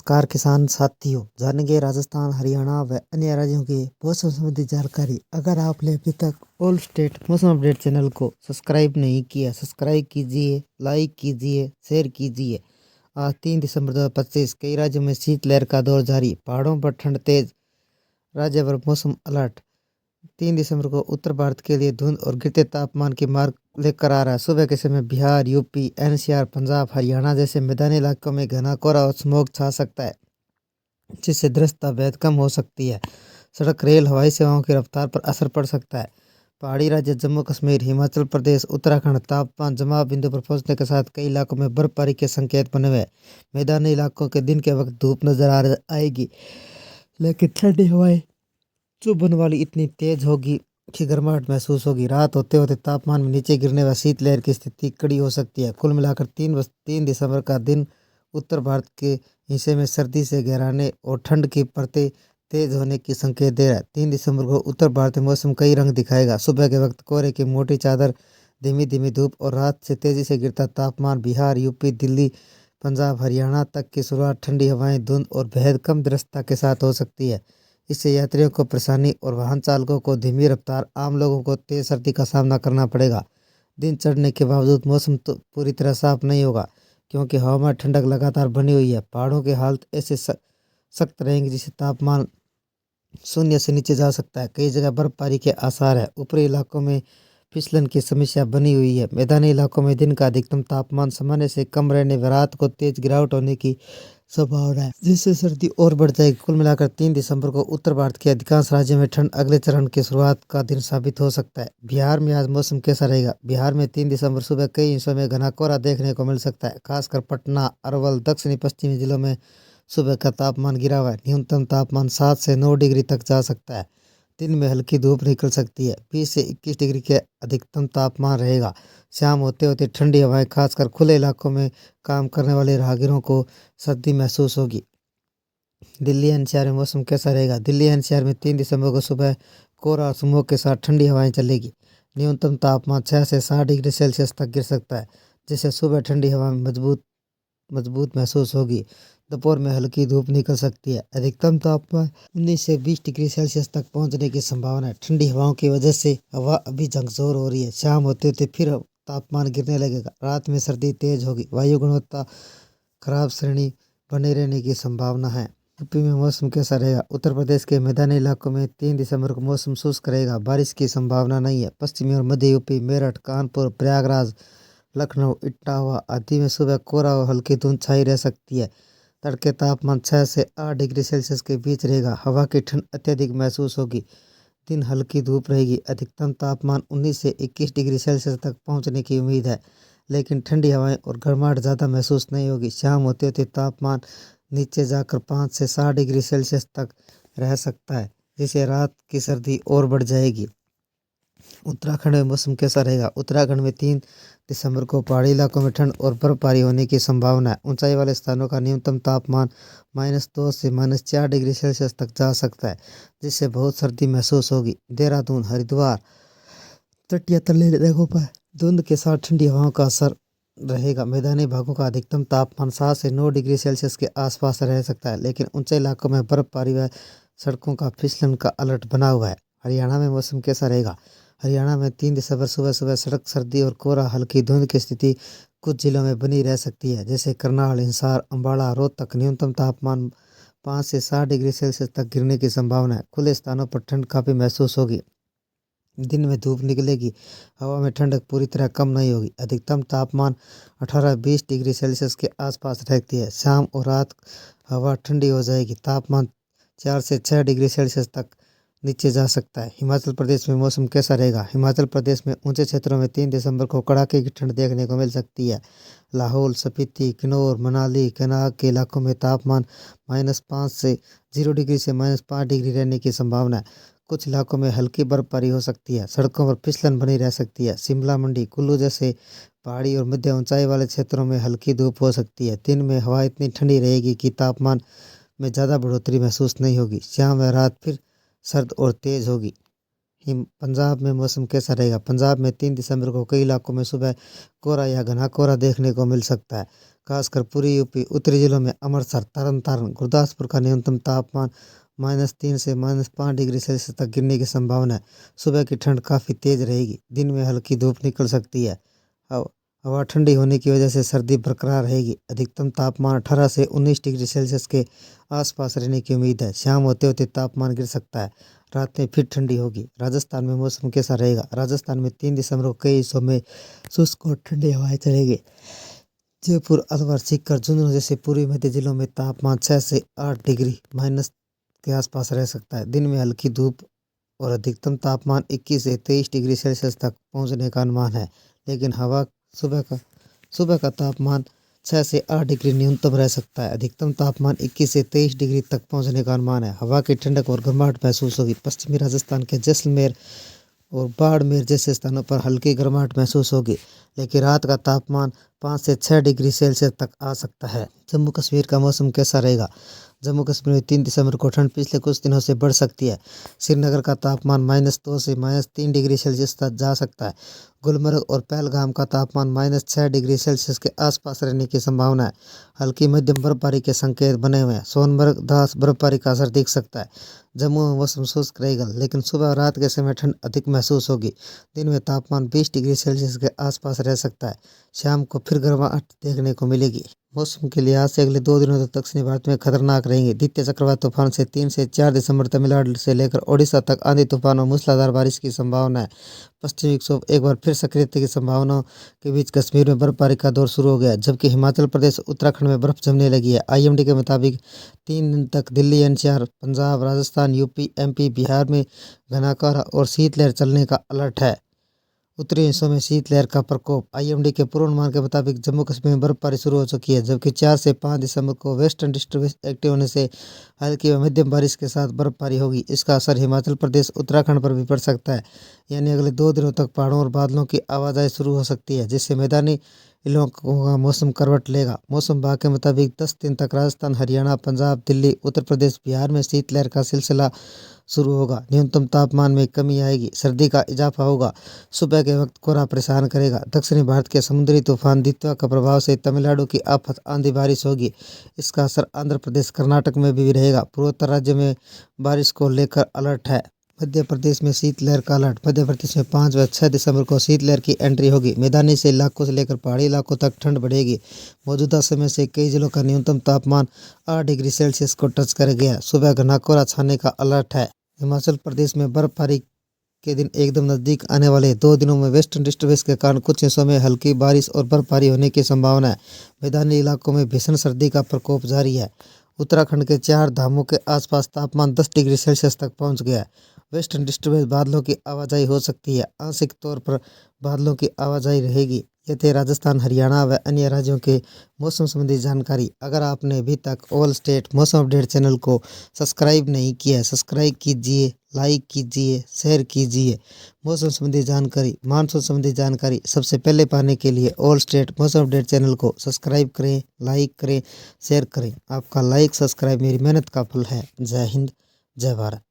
नमस्कार किसान साथियों, जानेंगे राजस्थान, हरियाणा व अन्य राज्यों की मौसम संबंधी जानकारी। अगर आपने अभी तक ऑल स्टेट मौसम अपडेट चैनल को सब्सक्राइब नहीं किया, सब्सक्राइब कीजिए, लाइक कीजिए, शेयर कीजिए। आज 3 दिसंबर 2025 कई राज्यों में शीतलहर का दौर जारी, पहाड़ों पर ठंड तेज, राज्य भर मौसम अलर्ट। 3 दिसंबर को उत्तर भारत के लिए धुंध और गिरते तापमान की मार्ग लेकर आ रहा है। सुबह के समय बिहार, यूपी, एनसीआर, पंजाब, हरियाणा जैसे मैदानी इलाकों में घना कोहरा और स्मॉग छा सकता है, जिससे दृश्यता बेहद कम हो सकती है। सड़क, रेल, हवाई सेवाओं की रफ्तार पर असर पड़ सकता है। पहाड़ी राज्य जम्मू कश्मीर, हिमाचल प्रदेश, उत्तराखंड तापमान जमाव बिंदु पर पहुंचने के साथ कई इलाकों में बर्फबारी के संकेत बने हुए हैं। मैदानी इलाकों के दिन के वक्त धूप नजर आएगी, लेकिन ठंडी हवाएं चुभन वाली इतनी तेज होगी कि गर्माहट महसूस होगी। रात होते होते तापमान में नीचे गिरने व शीतलहर की स्थिति कड़ी हो सकती है। कुल मिलाकर 3 दिसंबर का दिन उत्तर भारत के हिस्से में सर्दी से गहराने और ठंड की परतें तेज होने की संकेत दे रहा है। 3 दिसंबर को उत्तर भारत में मौसम कई रंग दिखाएगा। सुबह के वक्त कोहरे की मोटी चादर, धीमी धीमी धूप और रात से तेजी से गिरता तापमान। बिहार, यूपी, दिल्ली, पंजाब, हरियाणा तक की शुरुआत ठंडी हवाएं, धुंध और बेहद कम दृश्यता के साथ हो सकती है। इससे यात्रियों को परेशानी और वाहन चालकों को धीमी रफ्तार, आम लोगों को तेज सर्दी का सामना करना पड़ेगा। दिन चढ़ने के बावजूद मौसम तो पूरी तरह साफ नहीं होगा, क्योंकि हवा में ठंडक लगातार बनी हुई है। पहाड़ों की हालत ऐसे सख्त रहेंगी जिससे तापमान शून्य से नीचे जा सकता है। कई जगह बर्फबारी के आसार है। ऊपरी इलाकों में फिसलन की समस्या बनी हुई है। मैदानी इलाकों में दिन का अधिकतम तापमान सामान्य से कम रहने व रात को तेज गिरावट होने की संभावना है, जिससे सर्दी और बढ़ जाएगी। कुल मिलाकर 3 दिसंबर को उत्तर भारत के अधिकांश राज्यों में ठंड अगले चरण की शुरुआत का दिन साबित हो सकता है। बिहार में आज मौसम कैसा रहेगा? बिहार में 3 दिसंबर सुबह कई हिस्सों में घना कोहरा देखने को मिल सकता है। खासकर पटना, अरवल, दक्षिणी पश्चिमी जिलों में सुबह का तापमान गिरा हुआ है। न्यूनतम तापमान 7 से 9 डिग्री तक जा सकता है। दिन में हल्की धूप निकल सकती है। 20 से 21 डिग्री के अधिकतम तापमान रहेगा। शाम होते होते ठंडी हवाएं, खासकर खुले इलाकों में काम करने वाले राहगीरों को सर्दी महसूस होगी। दिल्ली एनसीआर में मौसम कैसा रहेगा? दिल्ली एनसीआर में 3 दिसंबर को सुबह कोहरा और स्मॉग के साथ ठंडी हवाएं चलेगी। न्यूनतम तापमान 6 से 7 डिग्री सेल्सियस तक गिर सकता है, जिससे सुबह ठंडी हवा में मजबूत महसूस होगी। दोपहर में हल्की धूप निकल सकती है। अधिकतम तापमान 19 से 20 डिग्री सेल्सियस तक पहुंचने की संभावना है। ठंडी हवाओं की वजह से हवा अभी झकझोर हो रही है। शाम होते होते फिर तापमान गिरने लगेगा। रात में सर्दी तेज होगी। वायु गुणवत्ता खराब श्रेणी बने रहने की संभावना है। यूपी में मौसम कैसा रहेगा? उत्तर प्रदेश के मैदानी इलाकों में 3 दिसंबर को मौसम शुष्क रहेगा। बारिश की संभावना नहीं है। पश्चिमी और मध्य यूपी, मेरठ, कानपुर, प्रयागराज, लखनऊ, इटावा आदि में सुबह कोहरा और हल्की धुंध छाई रह सकती है। तड़के तापमान 6 से 8 डिग्री सेल्सियस के बीच रहेगा। हवा की ठंड अत्यधिक महसूस होगी। दिन हल्की धूप रहेगी। अधिकतम तापमान 19 से 21 डिग्री सेल्सियस तक पहुंचने की उम्मीद है, लेकिन ठंडी हवाएं और गर्माहट ज़्यादा महसूस नहीं होगी। शाम होते होते तापमान नीचे जाकर 5 से 7 डिग्री सेल्सियस तक रह सकता है, जिससे रात की सर्दी और बढ़ जाएगी। उत्तराखंड में मौसम कैसा रहेगा? उत्तराखंड में 3 दिसंबर को पहाड़ी इलाकों में ठंड और बर्फबारी होने की संभावना है। ऊंचाई वाले स्थानों का न्यूनतम तापमान -2 से -4 डिग्री सेल्सियस तक जा सकता है, जिससे बहुत सर्दी महसूस होगी। देहरादून, हरिद्वार, तटीय तलीय जगहों पर धुंध के साथ ठंडी हवाओं का असर रहेगा। मैदानी भागों का अधिकतम तापमान 7 से 9 डिग्री सेल्सियस के आसपास रह सकता है, लेकिन ऊंचे इलाकों में बर्फबारी व सड़कों का फिसलन का अलर्ट बना हुआ है। हरियाणा में मौसम कैसा रहेगा? हरियाणा में 3 दिसंबर सुबह सुबह सड़क सर्दी और कोहरा, हल्की धुंध की स्थिति कुछ जिलों में बनी रह सकती है, जैसे करनाल, हिसार, अम्बाला, रोहतक। न्यूनतम तापमान 5 से 7 डिग्री सेल्सियस तक गिरने की संभावना है। खुले स्थानों पर ठंड काफ़ी महसूस होगी। दिन में धूप निकलेगी। हवा में ठंडक पूरी तरह कम नहीं होगी। अधिकतम तापमान 18-20 डिग्री सेल्सियस के आसपास रहती है। शाम और रात हवा ठंडी हो जाएगी। तापमान 4 से 6 डिग्री सेल्सियस तक नीचे जा सकता है। हिमाचल प्रदेश में मौसम कैसा रहेगा? हिमाचल प्रदेश में ऊंचे क्षेत्रों में 3 दिसंबर को कड़ाके की ठंड देखने को मिल सकती है। लाहौल, स्पीति, किन्नौर, मनाली, केनाग के इलाकों में तापमान -5 से 0 डिग्री से -5 डिग्री रहने की संभावना है। कुछ इलाकों में हल्की बर्फबारी हो सकती है। सड़कों पर फिसलन बनी रह सकती है। शिमला, मंडी, कुल्लू जैसे पहाड़ी और मध्य ऊंचाई वाले क्षेत्रों में हल्की धूप हो सकती है। दिन में हवा इतनी ठंडी रहेगी कि तापमान में ज़्यादा बढ़ोतरी महसूस नहीं होगी। शाम व रात फिर सर्द और तेज होगी। पंजाब में मौसम कैसा रहेगा? पंजाब में 3 दिसंबर को कई इलाकों में सुबह कोहरा या घना कोहरा देखने को मिल सकता है। खासकर पूरी यूपी उत्तरी जिलों में अमृतसर, तरन तारण, गुरदासपुर का न्यूनतम तापमान -3 से -5 डिग्री सेल्सियस तक गिरने की संभावना है। सुबह की ठंड काफ़ी तेज रहेगी, दिन में हल्की धूप निकल सकती है। हवा ठंडी होने की वजह से सर्दी बरकरार रहेगी। अधिकतम तापमान 18 से 19 डिग्री सेल्सियस के आसपास रहने की उम्मीद है। शाम होते होते तापमान गिर सकता है, रात में फिर ठंडी होगी। राजस्थान में मौसम कैसा रहेगा? राजस्थान में 3 दिसंबर को कई हिस्सों में शुष्क और ठंडी हवाएं चलेगी। जयपुर, अलवर, सीकर, झुंझुनू जैसे पूर्वी मध्य जिलों में तापमान 6 से 8 डिग्री माइनस के आसपास रह सकता है। दिन में हल्की धूप और अधिकतम तापमान 21 से 23 डिग्री सेल्सियस तक पहुंचने का अनुमान है। लेकिन सुबह का तापमान 6 से 8 डिग्री न्यूनतम रह सकता है। अधिकतम तापमान 21 से 23 डिग्री तक पहुंचने का अनुमान है। हवा की ठंडक और गर्माहट महसूस होगी। पश्चिमी राजस्थान के जैसलमेर और बाड़मेर जैसे स्थानों पर हल्की गर्माहट महसूस होगी, लेकिन रात का तापमान 5 से 6 डिग्री सेल्सियस तक आ सकता है। जम्मू कश्मीर का मौसम कैसा रहेगा? जम्मू कश्मीर में 3 दिसंबर को ठंड पिछले कुछ दिनों से बढ़ सकती है। श्रीनगर का तापमान -2 से -3 डिग्री सेल्सियस तक जा सकता है। गुलमर्ग और पहलगाम का तापमान -6 डिग्री सेल्सियस के आसपास रहने की संभावना है। हल्की मध्यम बर्फबारी के संकेत बने हुए हैं। सोनमर्ग, द्रास बर्फबारी का असर दिख सकता है। जम्मू में मौसम शुष्क रहेगा, लेकिन सुबह और रात के समय ठंड अधिक महसूस होगी। दिन में तापमान 20 डिग्री सेल्सियस के आसपास रह सकता है। शाम को फिर गर्माहट देखने को मिलेगी। मौसम के लिहाज से अगले 2 दिनों तक दक्षिणी भारत में खतरनाक रहेंगे। द्वितीय चक्रवात तूफान से 3 से 4 दिसंबर तमिलनाडु से लेकर ओडिशा तक आंधी तूफान और मूसलाधार बारिश की संभावना है। पश्चिमी विक्षोभ एक बार फिर सक्रियता की संभावनाओं के बीच कश्मीर में बर्फबारी का दौर शुरू हो गया है, जबकि हिमाचल प्रदेश, उत्तराखंड में बर्फ जमने लगी है। IMD के मुताबिक 3 दिन तक Delhi, NCR, Punjab, Rajasthan, UP, MP, Bihar में घना कोहरा और शीतलहर चलने का अलर्ट है। उत्तरी हिस्सों में शीतलहर का प्रकोप। IMD के पूर्वानुमान के मुताबिक जम्मू कश्मीर में बर्फबारी शुरू हो चुकी है, जबकि 4 से 5 दिसंबर को वेस्टर्न डिस्टर्बेंस एक्टिव होने से हल्की व मध्यम बारिश के साथ बर्फबारी होगी। इसका असर हिमाचल प्रदेश, उत्तराखंड पर भी पड़ सकता है। यानी अगले 2 दिनों तक पहाड़ों और बादलों की आवाजाही शुरू हो सकती है, जिससे मैदानी इलाकों का मौसम करवट लेगा। मौसम विभाग के मुताबिक 10 दिन तक राजस्थान, हरियाणा, पंजाब, दिल्ली, उत्तर प्रदेश, बिहार में शीतलहर का सिलसिला शुरू होगा। न्यूनतम तापमान में कमी आएगी, सर्दी का इजाफा होगा। सुबह के वक्त कोहरा परेशान करेगा। दक्षिणी भारत के समुद्री तूफान दित्वा का प्रभाव से तमिलनाडु की आफत आंधी बारिश होगी। इसका असर आंध्र प्रदेश, कर्नाटक में भी रहेगा। पूर्वोत्तर राज्य में बारिश को लेकर अलर्ट है। मध्य प्रदेश में शीतलहर का अलर्ट। मध्य प्रदेश में 5 व 6 दिसंबर को शीतलहर की एंट्री होगी। मैदानी से इलाकों से लेकर पहाड़ी इलाकों तक ठंड बढ़ेगी। मौजूदा समय से कई जिलों का न्यूनतम तापमान 8 डिग्री सेल्सियस को टच कर गया। सुबह घना कोहरा छाने का अलर्ट है। हिमाचल प्रदेश में बर्फबारी के दिन एकदम नज़दीक आने वाले 2 दिनों में वेस्टर्न डिस्टर्बेंस के कारण कुछ हिस्सों में हल्की बारिश और बर्फबारी होने की संभावना है। मैदानी इलाकों में भीषण सर्दी का प्रकोप जारी है। उत्तराखंड के 4 धामों के आसपास तापमान 10 डिग्री सेल्सियस तक पहुंच गया है। वेस्टर्न डिस्टर्बेंस बादलों की आवाजाही हो सकती है। आंशिक तौर पर बादलों की आवाजाही रहेगी। ये थे राजस्थान, हरियाणा व अन्य राज्यों के मौसम संबंधी जानकारी। अगर आपने अभी तक ऑल स्टेट मौसम अपडेट चैनल को सब्सक्राइब नहीं किया है, सब्सक्राइब कीजिए, लाइक कीजिए, शेयर कीजिए। मौसम संबंधी जानकारी, मानसून संबंधी जानकारी सबसे पहले पाने के लिए ऑल स्टेट मौसम अपडेट चैनल को सब्सक्राइब करें, लाइक करें, शेयर करें। आपका लाइक, सब्सक्राइब मेरी मेहनत का फल है। जय हिंद, जय भारत।